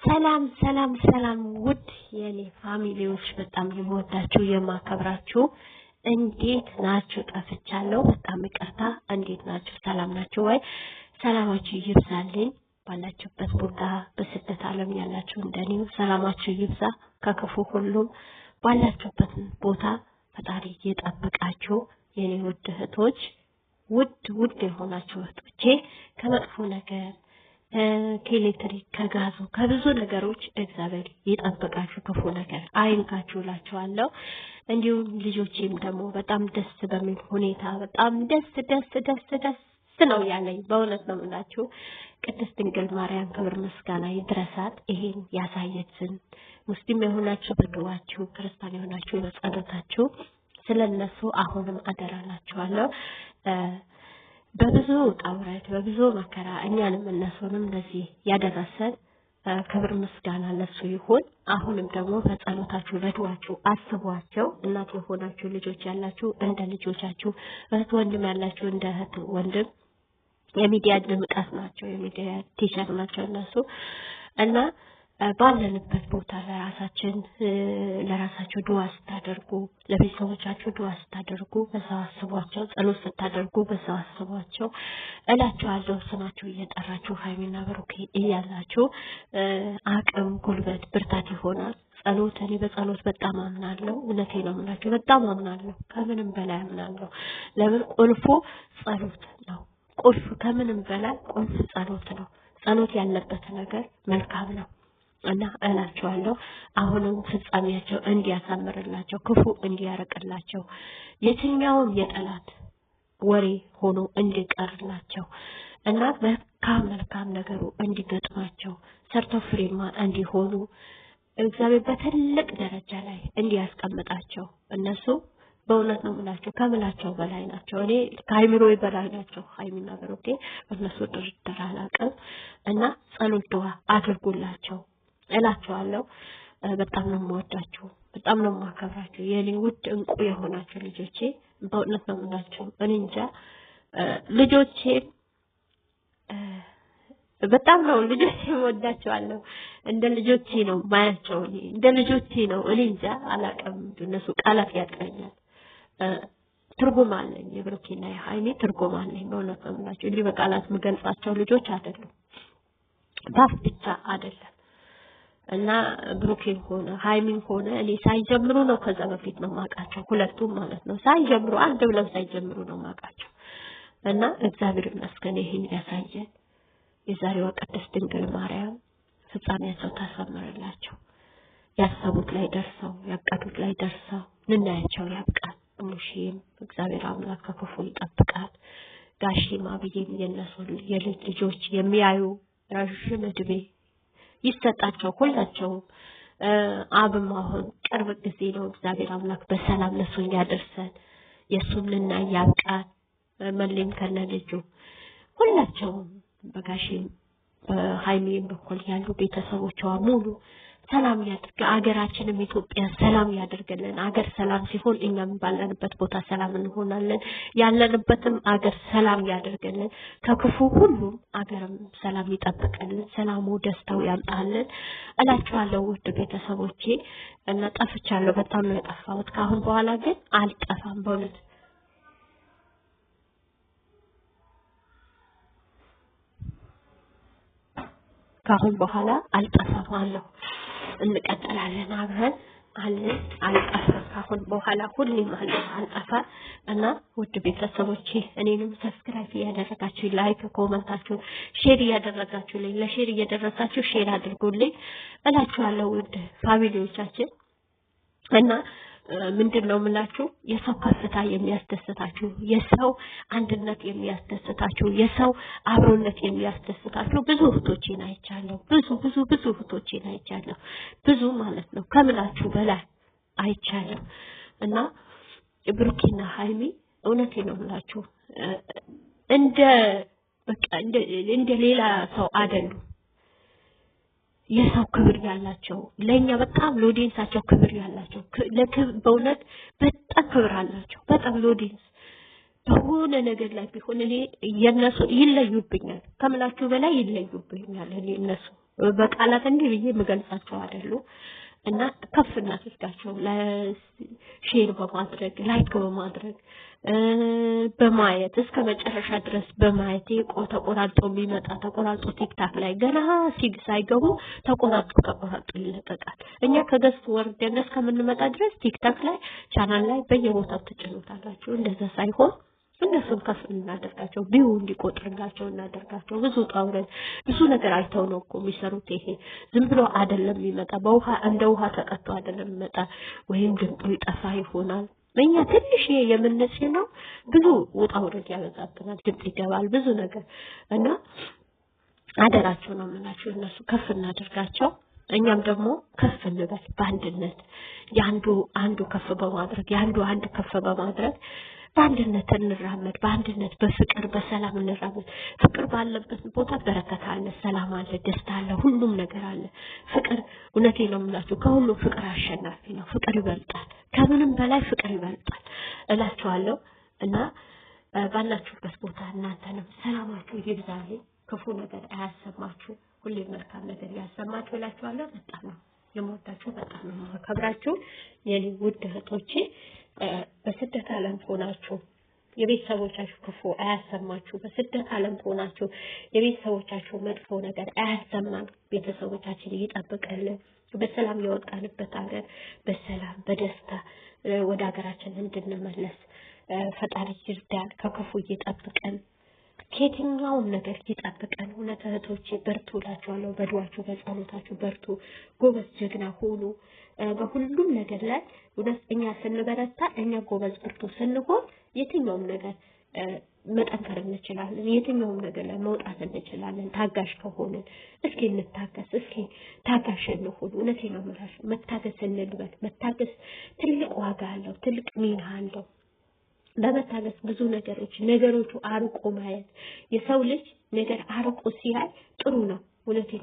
ሰላም ውድ የኔ ፋሚሊዎች በጣም የምወዳችሁ የማከብራችሁ እንዴት ናችሁ? ጠፍቻለሁ። በጣም ይቅርታ። እንዴት ናችሁ? ሰላም ናችሁ ወይ? ሰላማችሁ ይብዛልኝ ባላችሁበት ቦታ በስደት ዓለም ያላችሁ እንደኔው ሰላማችሁ ይብዛ ከክፉ ሁሉም ባላችሁበት ቦታ ፈጣሪ ይጠብቃችሁ የኔ ውድ እህቶች ውድ የሆናችሁ እህቶቼ ከመጥፎ ነገር ከኤሌክትሪክ ከጋዙ ከብዙ ነገሮች እግዚአብሔር ይጠብቃችሁ ክፉ ነገር አይንካችሁ እላችኋለሁ። እንዲሁም ልጆቼም ደግሞ በጣም ደስ በሚል ሁኔታ በጣም ደስ ነው ያለኝ በእውነት ነው የምላችሁ። ቅድስት ድንግል ማርያም ክብር ምስጋና ይድረሳት። ይሄን ያሳየችን ሙስሊም የሆናችሁ በዱዓችሁ ክርስቲያን የሆናችሁ በጸሎታችሁ ስለነሱ አሁንም አደራላችኋለሁ። በብዙ ጣውረት በብዙ መከራ እኛንም እነሱንም ለዚህ ያደረሰን ክብር ምስጋና ለሱ ይሁን። አሁንም ደግሞ በጸሎታችሁ በዱዓችሁ አስቧቸው። እናት የሆናችሁ ልጆች ያላችሁ እንደ ልጆቻችሁ፣ እህት ወንድም ያላችሁ እንደ እህት ወንድም የሚዲያ ድምቀት ናቸው፣ የሚዲያ ቲቸር ናቸው እነሱ እና ባለንበት ቦታ ለራሳችሁ ዱዓ ስታደርጉ ለቤተሰቦቻችሁ ዱዓ ስታደርጉ በዛው አስቧቸው፣ ጸሎት ስታደርጉ በዛው አስቧቸው እላችኋለሁ። ስማችሁ እየጠራችሁ ሃይሚና ብሩኬ እያላችሁ አቅም ጉልበት ብርታት ይሆናል ጸሎት። እኔ በጸሎት በጣም አምናለሁ። እውነቴ ነው የምላችሁ፣ በጣም አምናለሁ፣ ከምንም በላይ አምናለሁ። ለምን ቁልፉ ጸሎት ነው። ቁልፉ ከምንም በላይ ቁልፍ ጸሎት ነው። ጸሎት ያለበት ነገር መልካም ነው እና እላችኋለሁ አሁንም ፍጻሜያቸው እንዲያሳምርላቸው ክፉ እንዲያረቅላቸው የትኛውም የጠላት ወሬ ሆኖ እንዲቀርላቸው እና መልካም ነገሩ እንዲገጥማቸው ሰርተው ፍሬማ እንዲሆኑ እግዚአብሔር በትልቅ ደረጃ ላይ እንዲያስቀምጣቸው እነሱ በእውነት ነው የምላቸው ከምላቸው በላይ ናቸው። እኔ ከአይምሮ በላይ ናቸው ሃይሚና ብሩኬ። በእነሱ ድርድር አላውቅም እና ጸሎት ዱዓ አድርጉላቸው እላችኋለሁ። በጣም ነው የምወዳችሁ፣ በጣም ነው የማከብራችሁ የኔ ውድ እንቁ የሆናችሁ ልጆቼ። በእውነት ነው የምላችሁ። እኔ እንጃ ልጆቼ በጣም ነው ልጆቼ ወዳቸዋለሁ። እንደ ልጆቼ ነው ማያቸው፣ እንደ ልጆቼ ነው። እኔ እንጃ አላውቅም፣ እነሱ ቃላት ያጥረኛል። ትርጉም አለኝ የብሩኬና የሃይሚ ትርጉም አለኝ በእውነት ነው የምላችሁ። እንዲህ በቃላት የምገልጻቸው ልጆች አይደሉም፣ ባፍ ብቻ አይደለም እና ብሩኬም ሆነ ሃይሚም ሆነ እኔ ሳይጀምሩ ነው ከዛ በፊት ነው ማቃቸው፣ ሁለቱም ማለት ነው ሳይጀምሩ አንድ ብለው ሳይጀምሩ ነው ማቃቸው እና እግዚአብሔር ይመስገን ይሄን ያሳየን። የዛሬዋ ቅድስት ድንግል ማርያም ፍጻሜያቸው ታሳምርላቸው፣ ያሰቡት ላይ ደርሰው ያቀዱት ላይ ደርሰው ልናያቸው ያብቃል። ሙሽም እግዚአብሔር አምላክ ከክፉ ይጠብቃል። ጋሽማ አብዬም የነሱ የልጅ ልጆች የሚያዩ ረጅም ዕድሜ ይሰጣቸው ሁላቸውም። አብም አሁን ቅርብ ጊዜ ነው እግዚአብሔር አምላክ በሰላም ለሱ ያደርሰን፣ የሱም ልናይ ያብቃል። መሌም ከነ ልጁ ሁላቸውም በጋሽም በሃይሚም በኩል ያሉ ቤተሰቦቿ ሙሉ ሰላም ያድርግ። አገራችንም ኢትዮጵያ ሰላም ያድርግልን። አገር ሰላም ሲሆን እኛም ባለንበት ቦታ ሰላም እንሆናለን። ያለንበትም አገር ሰላም ያድርግልን። ከክፉ ሁሉም አገርም ሰላም ይጠብቅልን። ሰላሙ ደስታው ያምጣልን እላችኋለሁ ውድ ቤተሰቦቼ። እና ጠፍቻለሁ፣ በጣም ነው የጠፋሁት። ካሁን በኋላ ግን አልጠፋም በእውነት ካሁን በኋላ አልጠፋም አለሁ። እንቀጥላለን አብረን አልጠፋም። ካሁን በኋላ ሁሌም አልጠፋ እና ውድ ቤተሰቦቼ እኔንም ሰብስክራይብ ያደረጋችሁ ላይክ ኮሜንታችሁ ሼር ያደረጋችሁልኝ ለሼር እየደረሳችሁ ሼር አድርጉልኝ እላችኋለሁ ውድ ፋሚሊዎቻችን። እና ምንድነው የምላችሁ የሰው ከፍታ የሚያስደስታችሁ፣ የሰው አንድነት የሚያስደስታችሁ፣ የሰው አብሮነት የሚያስደስታችሁ ብዙ እህቶቼን አይቻለሁ። ብዙ እህቶቼን አይቻለሁ። ብዙ ማለት ነው ከምላችሁ በላይ አይቻለሁ። እና ብሩኬና ሃይሚ እውነቴ ነው የምላችሁ እንደ ሌላ ሰው አይደሉም። የሰው ክብር ያላቸው ለኛ በጣም ሎዲንሳቸው ክብር ያላቸው በእውነት በጣም ክብር አላቸው። በጣም ሎዲንስ በሆነ ነገር ላይ ቢሆን እኔ የነሱ ይለዩብኛል ከምላችሁ በላይ ይለዩብኛል። እኔ እነሱ በቃላት እንዲህ ብዬ የምገልጻቸው አይደሉም። እና ከፍ እናድርጋቸው ለሼር በማድረግ ላይክ በማድረግ በማየት እስከ መጨረሻ ድረስ በማየት ተቆራርጦ የሚመጣ ተቆራርጦ ቲክታክ ላይ ገና ሳይገቡ ተቆራርጦ ይለቀቃል። እኛ ከገስት ወርደን እስከምንመጣ ድረስ ቲክታክ ላይ ቻናል ላይ በየቦታው ተጭኖታላችሁ። እንደዛ ሳይሆን እነሱን ከፍ እናደርጋቸው ቢው እንዲቆጥርላቸው እናደርጋቸው። ብዙ ጣውረን ብዙ ነገር አይተው ነው እኮ የሚሰሩት። ይሄ ዝም ብሎ አይደለም የሚመጣ በውሃ እንደ ውሃ ተቀጥቶ አይደለም የሚመጣ። ወይም ድምጡ ይጠፋ ይሆናል። እኛ ትንሽ የምንችለው ብዙ ውጣውረድ ያበዛብናል። ድምጥ ይገባል ብዙ ነገር እና አደራቸው ነው የምላችሁ። እነሱ ከፍ እናደርጋቸው እኛም ደግሞ ከፍ እንበል በአንድነት አንዱ ከፍ በማድረግ አንዱ ከፍ በማድረግ በአንድነት እንራመድ። በአንድነት በፍቅር በሰላም እንራመድ። ፍቅር ባለበት ቦታ በረከት አለ፣ ሰላም አለ፣ ደስታ አለ፣ ሁሉም ነገር አለ። ፍቅር እውነቴን ነው የምላችሁ ከሁሉም ፍቅር አሸናፊ ነው። ፍቅር ይበልጣል፣ ከምንም በላይ ፍቅር ይበልጣል እላችኋለሁ። እና ባላችሁበት ቦታ እናንተንም ሰላማችሁ ይብዛልኝ፣ ክፉ ነገር አያሰማችሁ፣ ሁሌ መልካም ነገር ያሰማችሁ እላችኋለሁ። በጣም ነው የምወዳችሁ፣ በጣም ነው የማከብራችሁ የኔ ውድ እህቶቼ። በስደት ዓለም ሆናችሁ የቤተሰቦቻችሁ ክፉ አያሰማችሁ። በስደት ዓለም ሆናችሁ የቤተሰቦቻችሁ መጥፎ ነገር አያሰማን። ቤተሰቦቻችን ይጠብቀልን። በሰላም የወጣንበት ሀገር በሰላም በደስታ ወደ ሀገራችን እንድንመለስ ፈጣሪ ይርዳን። ከክፉ ይጠብቀን፣ ከየትኛውም ነገር ይጠብቀን። እውነት እህቶቼ በርቱ እላችኋለሁ። በዱዓችሁ በጸሎታችሁ በርቱ፣ ጎበዝ ጀግና ሁኑ። በሁሉም ነገር ላይ እውነት እኛ ስንበረታ እኛ ጎበዝ ብርቱ ስንሆን የትኛውም ነገር መጠንከር እንችላለን። የትኛውም ነገር ላይ መውጣት እንችላለን ታጋሽ ከሆንን። እስኪ እንታገስ፣ እስኪ ታጋሽ እንሁን። እውነቴን ነው የምላችሁ። መታገስ እንልበል። መታገስ ትልቅ ዋጋ አለው፣ ትልቅ ሚና አለው። በመታገስ ብዙ ነገሮቹ አርቆ ማየት። የሰው ልጅ ነገር አርቆ ሲያይ ጥሩ ነው። እውነቴን